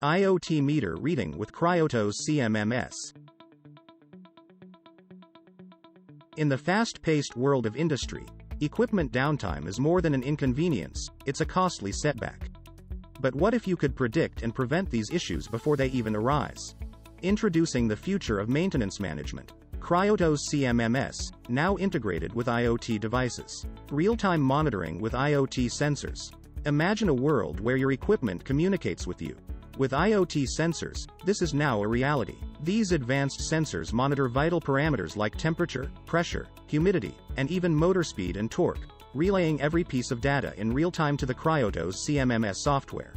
IoT meter reading with Cryotos CMMS. In the fast-paced world of industry, equipment downtime is more than an inconvenience, it's a costly setback. But what if you could predict and prevent these issues before they even arise? Introducing the future of maintenance management. Cryotos CMMS, now integrated with IoT devices. Real-time monitoring with IoT sensors. Imagine a world where your equipment communicates with you. With IoT sensors, this is now a reality. These advanced sensors monitor vital parameters like temperature, pressure, humidity, and even motor speed and torque, relaying every piece of data in real time to the Cryotos CMMS software.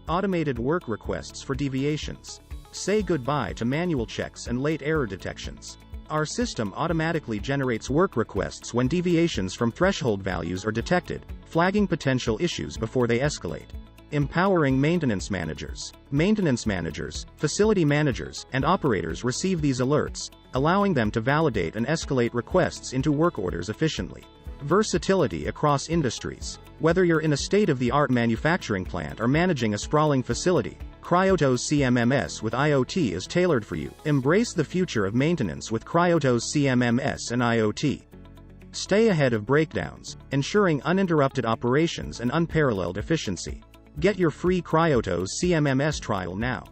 Automated work requests for deviations. Say goodbye to manual checks and late error detections. Our system automatically generates work requests when deviations from threshold values are detected, flagging potential issues before they escalate. Empowering maintenance managers. Maintenance managers, facility managers, and operators receive these alerts, allowing them to validate and escalate requests into work orders efficiently. Versatility across industries. Whether you're in a state-of-the-art manufacturing plant or managing a sprawling facility, Cryotos CMMS with IoT is tailored for you. Embrace the future of maintenance with Cryotos CMMS and IoT. Stay ahead of breakdowns, ensuring uninterrupted operations and unparalleled efficiency. Get your free Cryotos CMMS trial now.